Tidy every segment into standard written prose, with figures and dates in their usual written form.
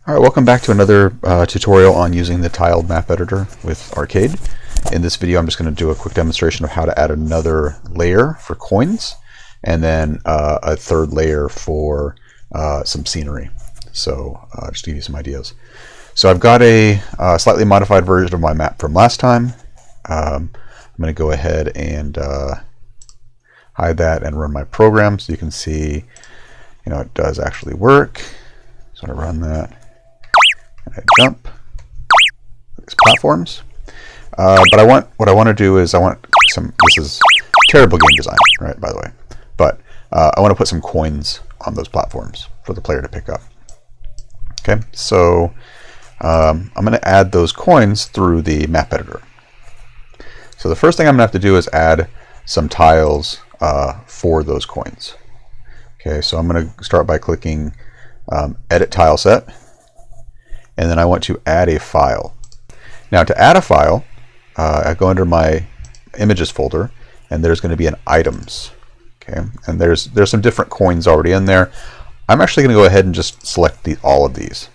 Alright, welcome back to another tutorial on using the tiled map editor with Arcade. In this video I'm just going to do a quick demonstration of how to add another layer for coins and then a third layer for some scenery. So just to give you some ideas. So I've got a slightly modified version of my map from last time. I'm going to go ahead and hide that and run my program so you can see it does actually work. So I run that. I jump these platforms, but what I want to do is I want some. This is terrible game design, right? By the way, but I want to put some coins on those platforms for the player to pick up. Okay, so I'm going to add those coins through the map editor. So the first thing I'm going to have to do is add some tiles for those coins. Okay, so I'm going to start by clicking Edit Tile Set. And then I want to add a file. Now to add a file, I go under my images folder, and there's going to be an items. Okay, and there's some different coins already in there. I'm actually going to go ahead and just select all of these.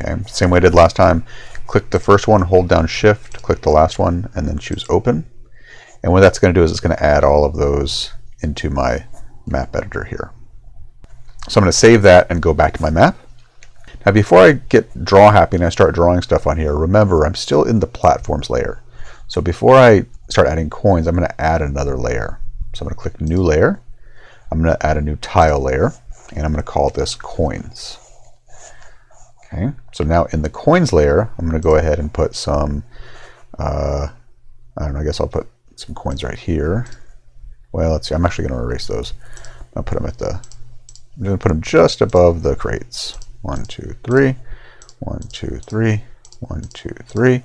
Okay, same way I did last time. Click the first one, hold down Shift, click the last one, and then choose Open. And what that's going to do is it's going to add all of those into my map editor here. So I'm going to save that and go back to my map. Now before I get draw happy and I start drawing stuff on here, remember I'm still in the platforms layer. So before I start adding coins, I'm going to add another layer. So I'm going to click New Layer. I'm going to add a new tile layer, and I'm going to call this Coins. Okay, so now in the Coins layer, I'm going to go ahead and put some, I don't know, I guess I'll put some coins right here. Well, let's see, I'm actually going to erase those. I'll put them I'm going to put them just above the crates. 1, 2, 3, 1, 2, 3, 1, 2, 3.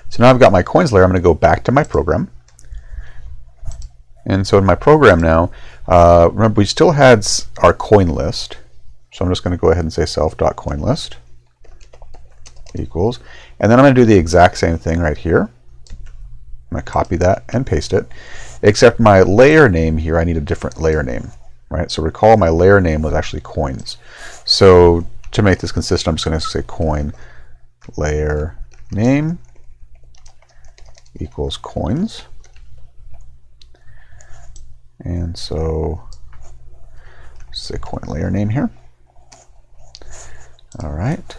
So now I've got my coins layer. I'm going to go back to my program. And so in my program now, remember we still had our coin list. So I'm just going to go ahead and say self.coinList equals. And then I'm going to do the exact same thing right here. I'm going to copy that and paste it. Except my layer name here, I need a different layer name. Right? So recall my layer name was actually coins. So to make this consistent, I'm just going to say coin layer name equals coins. And so say coin layer name here. All right.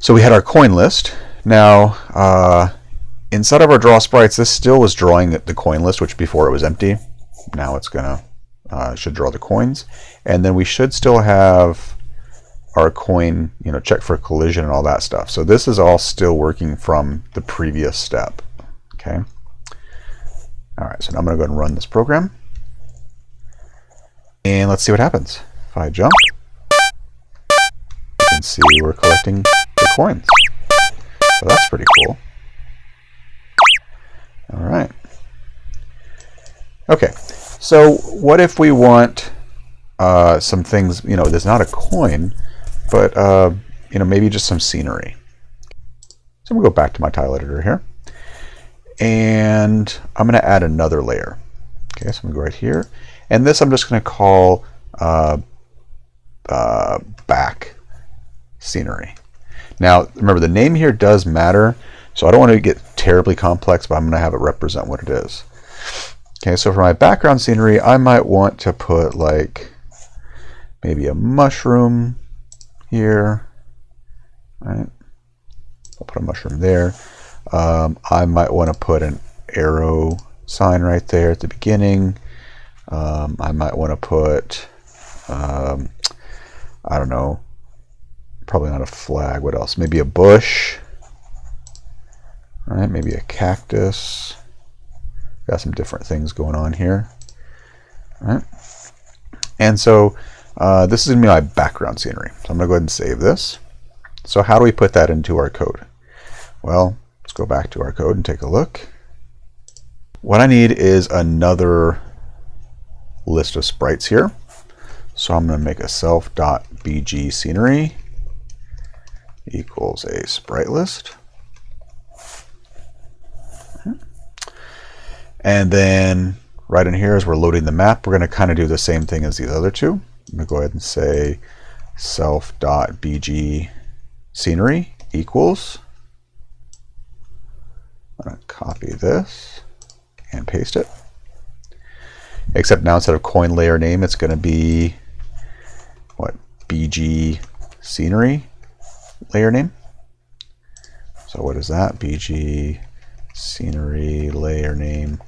So we had our coin list. Now inside of our draw sprites, this still was drawing the coin list, which before it was empty. Now it's going to should draw the coins, and then we should still have our coin, check for collision and all that stuff. So this is all still working from the previous step. Okay. All right. So now I'm going to go ahead and run this program, and let's see what happens. If I jump, you can see we're collecting the coins. So that's pretty cool. All right. Okay. So what if we want some things, there's not a coin, but maybe just some scenery. So I'm going to go back to my tile editor here, and I'm going to add another layer. Okay, so I'm going to go right here, and this I'm just going to call back scenery. Now remember, the name here does matter, so I don't want to get terribly complex, but I'm going to have it represent what it is. Okay, so for my background scenery, I might want to put like maybe a mushroom here. Right? I'll put a mushroom there. I might want to put an arrow sign right there at the beginning. I might want to put, I don't know, probably not a flag. What else? Maybe a bush. All right, maybe a cactus. Got some different things going on here. All right. And so this is going to be my background scenery. So I'm going to go ahead and save this. So how do we put that into our code? Well, let's go back to our code and take a look. What I need is another list of sprites here. So I'm going to make a self.bg scenery equals a sprite list. And then right in here, as we're loading the map, we're going to kind of do the same thing as these other two. I'm going to go ahead and say self.bg scenery equals, I'm going to copy this and paste it. Except now instead of coin layer name, it's going to be what? BG scenery layer name. So what is that? BG scenery layer name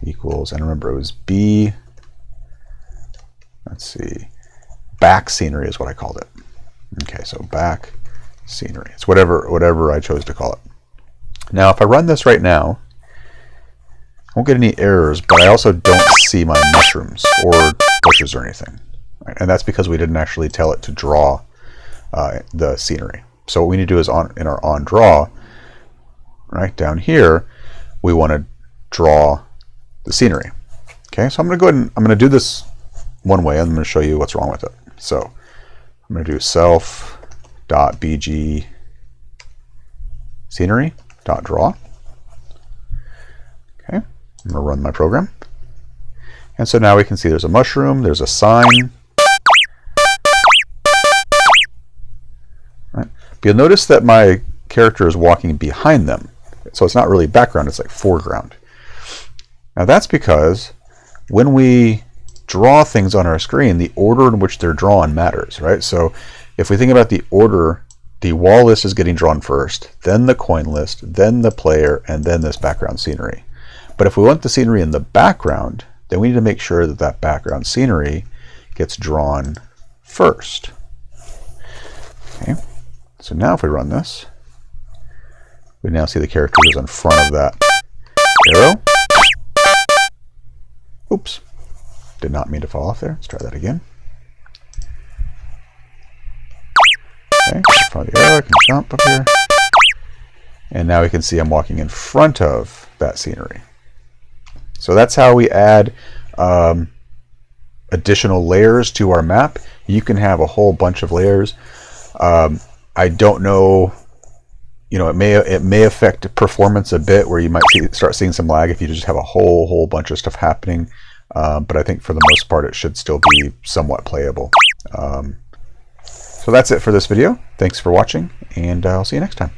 equals, and remember it was B, let's see, back scenery is what I called it. Okay, so back scenery. It's whatever I chose to call it. Now if I run this right now, I won't get any errors, but I also don't see my mushrooms or bushes or anything. Right? And that's because we didn't actually tell it to draw the scenery. So what we need to do is in our on draw, right down here, we want to draw the scenery. Okay, so I'm going to go ahead and I'm going to do this one way, and I'm going to show you what's wrong with it. So I'm going to do self.bg scenery.draw. Okay, I'm going to run my program. And so now we can see there's a mushroom, there's a sign. Right. But you'll notice that my character is walking behind them. So it's not really background, it's like foreground. Now that's because when we draw things on our screen, the order in which they're drawn matters, right? So if we think about the order, the wall list is getting drawn first, then the coin list, then the player, and then this background scenery. But if we want the scenery in the background, then we need to make sure that that background scenery gets drawn first. Okay, so now if we run this, we now see the character is in front of that arrow. Oops, did not mean to fall off there. Let's try that again. Okay, in front of the arrow, I can jump up here. And now we can see I'm walking in front of that scenery. So that's how we add additional layers to our map. You can have a whole bunch of layers. I don't know, it may affect performance a bit, where you might start seeing some lag if you just have a whole bunch of stuff happening. But I think for the most part it should still be somewhat playable. So that's it for this video. Thanks for watching, and I'll see you next time.